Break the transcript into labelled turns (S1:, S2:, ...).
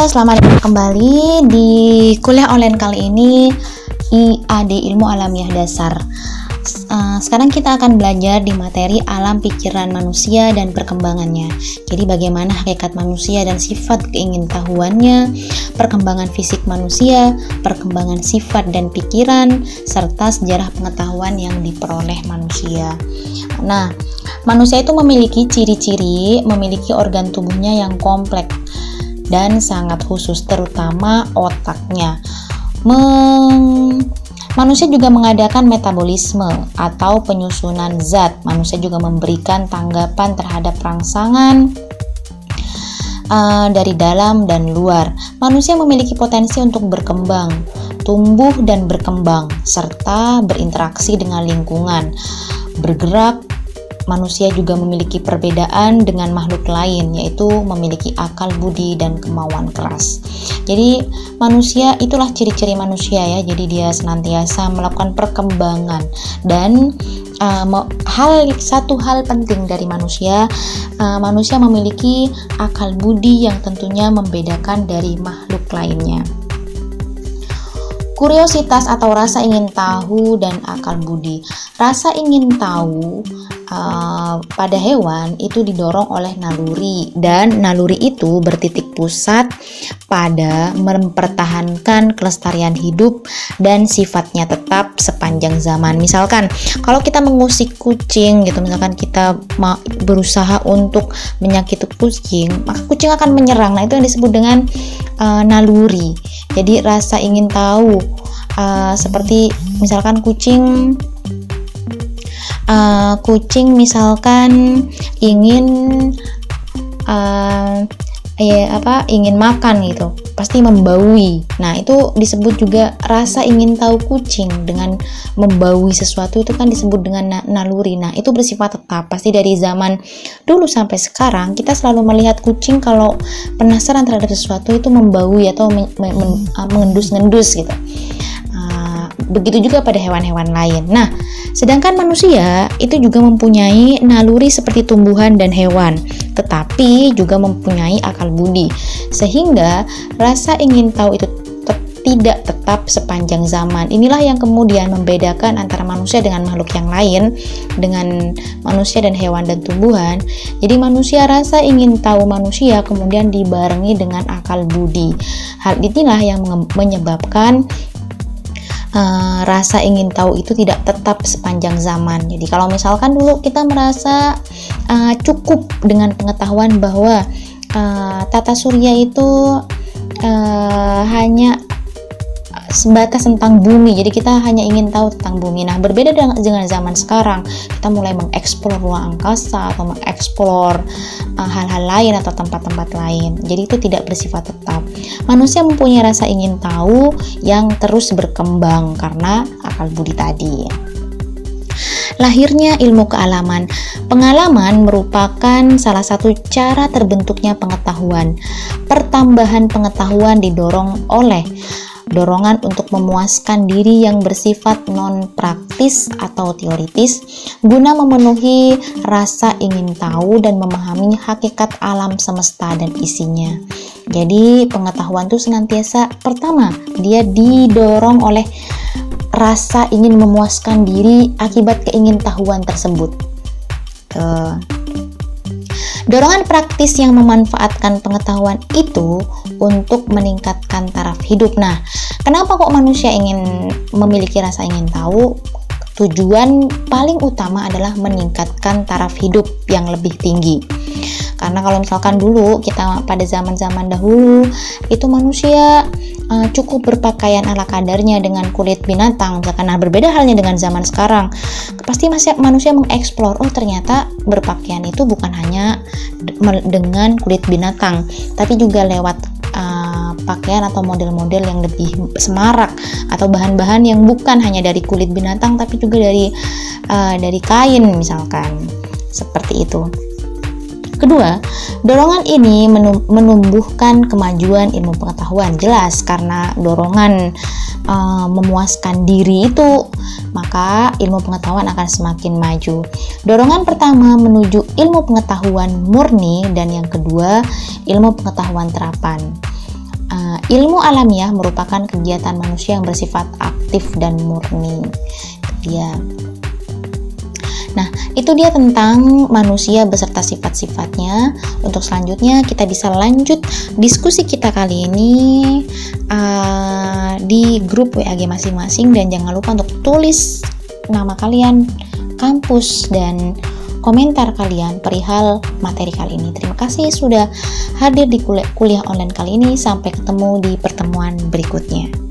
S1: selamat datang kembali di kuliah online kali ini, IAD Ilmu Alamiah Dasar. Sekarang kita akan belajar di materi alam pikiran manusia dan perkembangannya. Jadi bagaimana hakikat manusia dan sifat keingintahuannya, perkembangan fisik manusia, perkembangan sifat dan pikiran, serta sejarah pengetahuan yang diperoleh manusia. Nah, manusia itu memiliki ciri-ciri, memiliki organ tubuhnya yang kompleks dan sangat khusus, terutama otaknya. Manusia juga mengadakan metabolisme atau penyusunan zat. Manusia juga memberikan tanggapan terhadap rangsangan dari dalam dan luar. Manusia memiliki potensi untuk berkembang, tumbuh dan berkembang, serta berinteraksi dengan lingkungan, bergerak. Manusia juga memiliki perbedaan dengan makhluk lain, yaitu memiliki akal budi dan kemauan keras. Jadi manusia itulah ciri-ciri manusia ya. Jadi dia senantiasa melakukan perkembangan dan satu hal penting dari manusia, manusia memiliki akal budi yang tentunya membedakan dari makhluk lainnya. Kuriositas atau rasa ingin tahu dan akal budi. Rasa ingin tahu pada hewan itu didorong oleh naluri, dan naluri itu bertitik pusat pada mempertahankan kelestarian hidup dan sifatnya tetap sepanjang zaman. Misalkan kalau kita mengusik kucing gitu, misalkan kita berusaha untuk menyakiti kucing, maka kucing akan menyerang. Nah, itu yang disebut dengan naluri. Jadi rasa ingin tahu, seperti misalkan kucing misalkan ingin ingin makan gitu, pasti membaui. Nah, itu disebut juga rasa ingin tahu kucing. Dengan membaui sesuatu itu kan disebut dengan naluri. Nah, itu bersifat tetap. Pasti dari zaman dulu sampai sekarang kita selalu melihat kucing kalau penasaran terhadap sesuatu itu membaui atau mengendus-ngendus gitu. Begitu juga pada hewan-hewan lain. Nah, sedangkan manusia itu juga mempunyai naluri seperti tumbuhan dan hewan, tetapi juga mempunyai akal budi, sehingga rasa ingin tahu itu tidak tetap sepanjang zaman. Inilah yang kemudian membedakan antara manusia dengan makhluk yang lain, dengan manusia dan hewan dan tumbuhan. Jadi manusia, rasa ingin tahu manusia kemudian dibarengi dengan akal budi. Hal inilah yang menyebabkan rasa ingin tahu itu tidak tetap sepanjang zaman. Jadi kalau misalkan dulu kita merasa cukup dengan pengetahuan bahwa tata surya itu hanya sebatas tentang bumi, jadi kita hanya ingin tahu tentang bumi. Nah, berbeda dengan zaman sekarang, kita mulai mengeksplor ruang angkasa atau mengeksplor hal-hal lain atau tempat-tempat lain. Jadi itu tidak bersifat tetap. Manusia mempunyai rasa ingin tahu yang terus berkembang karena akal budi tadi. Lahirnya ilmu kealaman. Pengalaman merupakan salah satu cara terbentuknya pengetahuan. Pertambahan pengetahuan didorong oleh dorongan untuk memuaskan diri yang bersifat non-praktis atau teoritis, guna memenuhi rasa ingin tahu dan memahami hakikat alam semesta dan isinya. Jadi pengetahuan itu senantiasa, pertama, dia didorong oleh rasa ingin memuaskan diri akibat keingintahuan tersebut. Dorongan praktis yang memanfaatkan pengetahuan itu untuk meningkatkan taraf hidup. Nah, kenapa kok manusia ingin memiliki rasa ingin tahu? Tujuan paling utama adalah meningkatkan taraf hidup yang lebih tinggi. Karena kalau misalkan dulu kita pada zaman-zaman dahulu itu manusia cukup berpakaian ala kadarnya dengan kulit binatang. Misalkan, nah, berbeda halnya dengan zaman sekarang. Pasti manusia mengeksplor, oh ternyata berpakaian itu bukan hanya dengan kulit binatang, tapi juga lewat pakaian atau model-model yang lebih semarak atau bahan-bahan yang bukan hanya dari kulit binatang tapi juga dari kain misalkan. Seperti itu. Kedua, dorongan ini menumbuhkan kemajuan ilmu pengetahuan. Jelas, karena dorongan memuaskan diri itu, maka ilmu pengetahuan akan semakin maju. Dorongan pertama menuju ilmu pengetahuan murni, dan yang kedua ilmu pengetahuan terapan. ilmu alamiah merupakan kegiatan manusia yang bersifat aktif dan murni. Nah, itu dia tentang manusia beserta sifat-sifatnya. Untuk selanjutnya kita bisa lanjut diskusi kita kali ini di grup WAG masing-masing, dan jangan lupa untuk tulis nama kalian, kampus, dan komentar kalian perihal materi kali ini. Terima kasih sudah hadir di kuliah online kali ini. Sampai ketemu di pertemuan berikutnya.